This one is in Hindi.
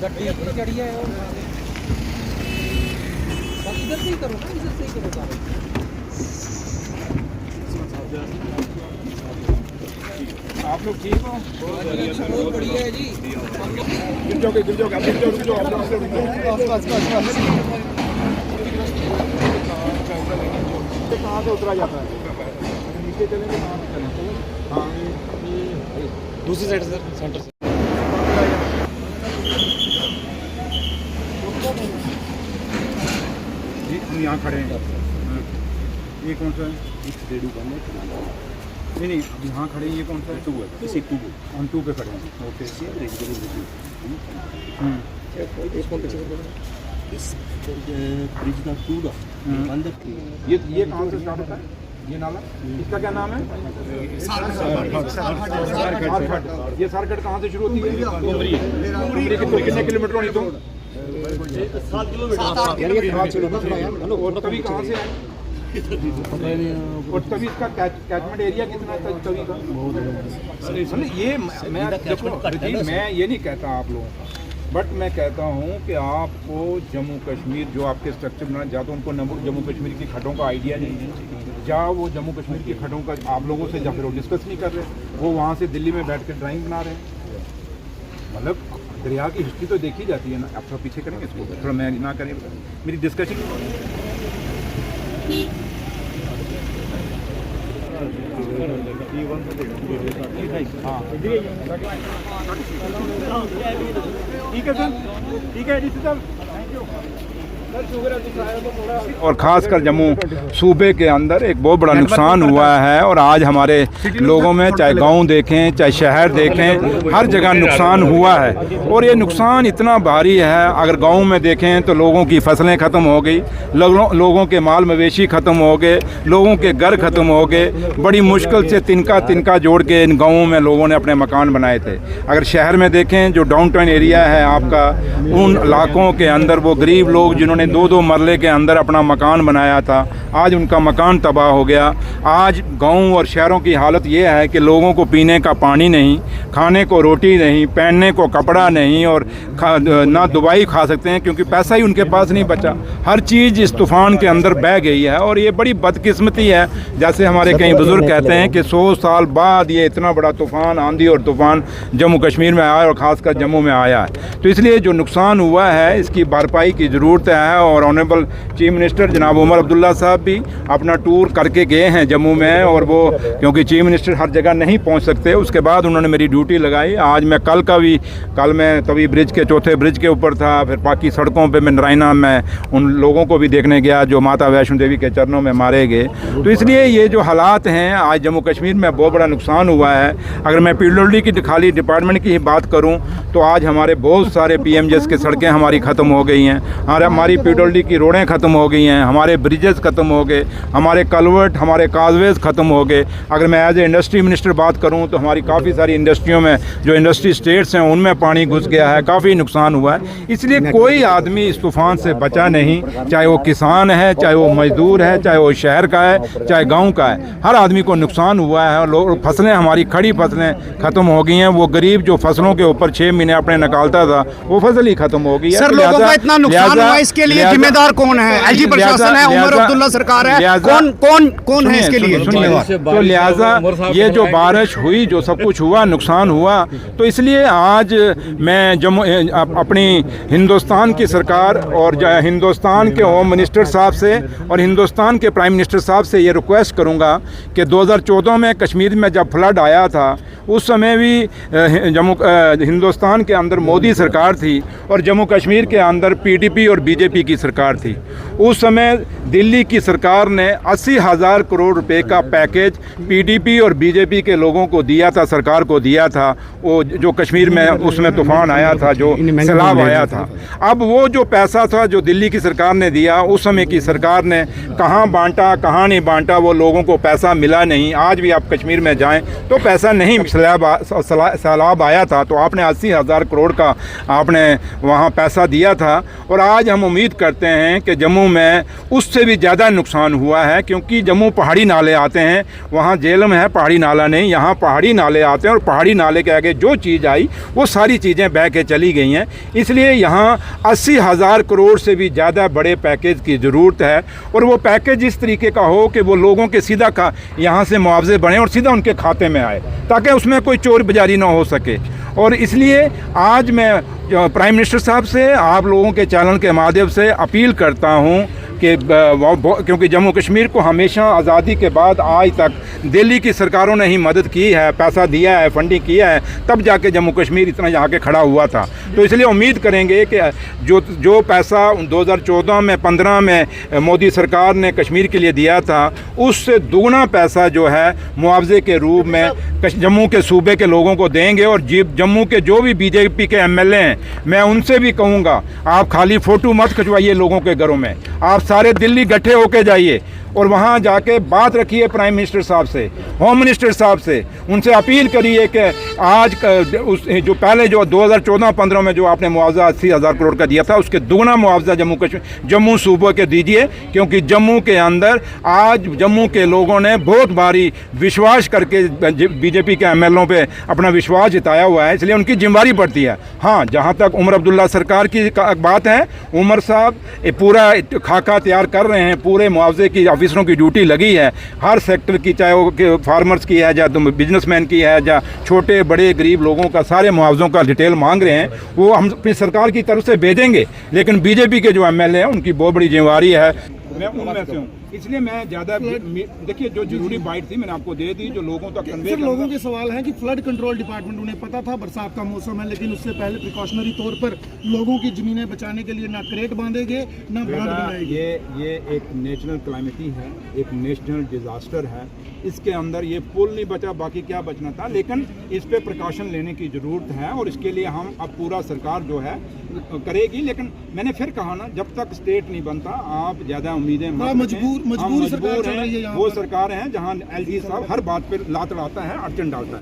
गड्डी चढ़ी है और बस इधर से ही करो ना, इधर से ही करो सारे। आप लोग ठीक हो? बहुत बढ़िया है जी। गिर जाओगे आप गिर जाओ आप लोग कहाँ से उतरा जाता है? नीचे चलेंगे कहाँ से चलेंगे? हाँ ये दूसरी साइड सर, सेंटर से। जी हम यहाँ खड़े हैं। ये कौन सा है? नहीं अब यहाँ खड़े हैं। ये कौन सा है? 2 है, इसी 2 ऑन 2 पे खड़े हैं। ओके इस ब्रिज का 2 का अंदर ये कहाँ से स्टार्ट होता है? ये नाला, इसका क्या नाम है? सारघाट। ये सारघाट कहाँ से शुरू होती है? उमरी के कितने किलोमीटर होनी तो? 7 किलोमीटर। और तभी कहाँ से आए? और तभी इसका कैचमेंट एरिया कितना है तभी का? ये मैं देखो मैं ये नहीं कहता आप लोगों का, बट मैं कहता हूँ कि आपको जम्मू कश्मीर जो आपके स्ट्रक्चर बना, या तो उनको जम्मू कश्मीर की खड्डों का आइडिया नहीं है, या वो जम्मू कश्मीर की खड्डों का आप लोगों से या फिर वो डिस्कस नहीं कर रहे, वो वहाँ से दिल्ली में बैठ कर ड्राइंग बना रहे हैं। मतलब दरिया की हिस्ट्री तो देखी जाती है ना। आप थोड़ा पीछे करेंगे इसको, थोड़ा मैं ना करें मेरी डिस्कशन। हाँ ठीक है सर, ठीक है डीसी साहब, थैंक यू। और ख़ासकर जम्मू सूबे के अंदर एक बहुत बड़ा नुकसान हुआ है, और आज हमारे लोगों में चाहे गांव देखें चाहे शहर देखें, हर जगह नुकसान हुआ है। और ये नुकसान इतना भारी है, अगर गांव में देखें तो लोगों की फसलें ख़त्म हो गई, लोगों के माल मवेशी ख़त्म हो गए, लोगों के घर ख़त्म हो गए। बड़ी मुश्किल से तिनका जोड़ के इन गाँवों में लोगों ने अपने मकान बनाए थे। अगर शहर में देखें, जो डाउन टाउन एरिया है आपका, उन इलाकों के अंदर वो गरीब लोग जिन्होंने 2-2 मरले के अंदर अपना मकान बनाया था, आज उनका मकान तबाह हो गया। आज गांव और शहरों की हालत ये है कि लोगों को पीने का पानी नहीं, खाने को रोटी नहीं, पहनने को कपड़ा नहीं, और ना दवाई खा सकते हैं क्योंकि पैसा ही उनके पास नहीं बचा। हर चीज़ इस तूफ़ान के अंदर बह गई है, और ये बड़ी बदकिस्मती है। जैसे हमारे कई बुज़ुर्ग कहते हैं कि 100 साल बाद ये इतना बड़ा तूफ़ान, आंधी और तूफ़ान जम्मू कश्मीर में आया, और ख़ासकर जम्मू में आया है। तो इसलिए जो नुकसान हुआ है इसकी भरपाई की ज़रूरत है। और ऑनरेबल चीफ मिनिस्टर जनाब उमर अब्दुल्ला साहब भी अपना टूर करके गए हैं जम्मू में, और वो क्योंकि चीफ मिनिस्टर हर जगह नहीं पहुंच सकते, उसके बाद उन्होंने मेरी ड्यूटी लगाई। आज मैं कल मैं तवी ब्रिज के 4थे ब्रिज के ऊपर था, फिर बाकी सड़कों पे मैं नारायणा में उन लोगों को भी देखने गया जो माता वैष्णो देवी के चरणों में मारे गए। तो इसलिए ये जो हालात हैं आज जम्मू कश्मीर में, बहुत बड़ा नुकसान हुआ है। अगर मैं पीडब्ल्यूडी की खाली डिपार्टमेंट की ही बात करूँ तो आज हमारे बहुत सारे PMJS की सड़कें हमारी ख़त्म हो गई हैं, हमारी पीडब्ल्यूडी की रोडें ख़त्म हो गई हैं, हमारे ब्रिजेस ख़त्म हो गए, हमारे कलवर्ट, हमारे काजवेज ख़त्म हो गए। अगर मैं एज ए इंडस्ट्री मिनिस्टर बात करूं तो हमारी काफ़ी सारी इंडस्ट्रियों में जो इंडस्ट्री स्टेट्स हैं उनमें पानी घुस गया है, काफ़ी नुकसान हुआ है। इसलिए कोई आदमी इस तूफ़ान से बचा नहीं, चाहे वो किसान है, चाहे वो मजदूर है, चाहे वो शहर का है, चाहे गाँव का है, हर आदमी को नुकसान हुआ है। और फसलें, हमारी खड़ी फसलें ख़त्म हो गई हैं। वो गरीब जो फसलों के ऊपर 6 महीने अपने निकालता था, वो फसल ही ख़त्म हो गई है। सर, लोगों का इतना नुकसान हुआ, इसके लिए जिम्मेदार कौन है? LG प्रशासन है, उमर अब्दुल्ला सरकार है, कौन है इसके लिए? तो लिहाजा ये जो बारिश हुई, जो सब कुछ हुआ, नुकसान हुआ, तो इसलिए आज मैं जम्मू अपनी हिंदुस्तान की सरकार और हिंदुस्तान के होम मिनिस्टर साहब से और हिंदुस्तान के प्राइम मिनिस्टर साहब से ये रिक्वेस्ट करूंगा कि 2014 में कश्मीर में जब फ्लड आया था, उस समय भी हिंदुस्तान के अंदर मोदी सरकार थी और जम्मू कश्मीर के अंदर PDP और BJP की सरकार थी। उस समय दिल्ली की सरकार ने 80,000 करोड़ रुपए का पैकेज PDP और BJP के लोगों को दिया था, सरकार को दिया था। वो जो कश्मीर में उसमें तूफान आया था, जो सैलाब आया था, अब वो जो पैसा था जो दिल्ली की सरकार ने दिया, उस समय की सरकार ने कहाँ बांटा, कहाँ नहीं बांटा, वो लोगों को पैसा मिला नहीं। आज भी आप कश्मीर में जाएं तो पैसा नहीं सैलाब आया था तो आपने 80,000 करोड़ का आपने वहाँ पैसा दिया था, और आज हम उम्मीद करते हैं कि जम्मू में उससे भी ज़्यादा नुकसान हुआ है, क्योंकि जम्मू पहाड़ी नाले आते हैं, वहाँ जेलम है पहाड़ी नाला नहीं, यहाँ पहाड़ी नाले आते हैं, और पहाड़ी नाले के आगे जो चीज़ आई वो सारी चीज़ें बह के चली गई हैं। इसलिए यहाँ 80,000 करोड़ से भी ज़्यादा बड़े पैकेज की ज़रूरत है, और वो पैकेज इस तरीके का हो कि वो लोगों के सीधा यहाँ से मुआवजे बने और सीधा उनके खाते में आए, ताकि उसमें कोई चोर बाजारी ना हो सके। और इसलिए आज मैं प्राइम मिनिस्टर साहब से, आप लोगों के चैनल के माध्यम से अपील करता हूँ कि क्योंकि जम्मू कश्मीर को हमेशा आज़ादी के बाद आज तक दिल्ली की सरकारों ने ही मदद की है, पैसा दिया है, फंडिंग किया है, तब जाके जम्मू कश्मीर इतना यहाँ के खड़ा हुआ था। तो इसलिए उम्मीद करेंगे कि जो पैसा 2014 में 15 में मोदी सरकार ने कश्मीर के लिए दिया था, उससे दुगना पैसा जो है मुआवजे के रूप में जम्मू के सूबे के लोगों को देंगे। और जम्मू के जो भी बीजेपी के MLA हैं, मैं उनसे भी कहूँगा, आप खाली फ़ोटो मत खिंचवाइए लोगों के घरों में, आप सारे दिल्ली इकट्ठे होके जाइए और वहाँ जाके बात रखिए प्राइम मिनिस्टर साहब से, होम मिनिस्टर साहब से, उनसे अपील करिए कि आज जो पहले जो 2014-15 में जो आपने मुआवजा 80,000 करोड़ का दिया था, उसके दुगना मुआवजा जम्मू सूबे के दीजिए, क्योंकि जम्मू के अंदर आज जम्मू के लोगों ने बहुत भारी विश्वास करके बीजेपी के MLA पे अपना विश्वास जताया हुआ है, इसलिए उनकी जिम्मेदारी बढ़ती है। हाँ, जहाँ तक उमर अब्दुल्ला सरकार की बात है, उमर साहब पूरा खाका तैयार कर रहे हैं, पूरे मुआवजे की ऑफिसरों की ड्यूटी लगी है, हर सेक्टर की, चाहे वो फार्मर्स की है या बिजनेसमैन की है या छोटे बड़े गरीब लोगों का, सारे मुआवजों का डिटेल मांग रहे हैं, वो हम अपनी सरकार की तरफ से भेजेंगे। लेकिन बीजेपी के जो MLA हैं उनकी बहुत बड़ी जिम्मेदारी है, मैं उनमें से हूँ, इसलिए मैं ज़्यादा देखिए जो जरूरी बाइट थी मैंने आपको दे दी, जो लोगों तक कन्वे। लोगों के सवाल है कि फ्लड कंट्रोल डिपार्टमेंट, उन्हें पता था बरसात का मौसम है, लेकिन उससे पहले प्रिकॉशनरी तौर पर लोगों की ज़मीनें बचाने के लिए ना क्रेट बांधेंगे ना बांध बनाएंगे। ये एक नेचुरल क्लाइमिटी है, एक नेशनल डिज़ास्टर है, इसके अंदर ये पुल नहीं बचा, बाकी क्या बचना था, लेकिन इस पे प्रिकॉशन लेने की ज़रूरत है, और इसके लिए हम अब पूरा सरकार जो है करेगी। लेकिन मैंने फिर कहा ना, जब तक स्टेट नहीं बनता आप ज़्यादा उम्मीदें मजबूर सरकार है, वो सरकार है जहाँ LG साहब हर बात पे लात डालता है, अड़चन डालता है।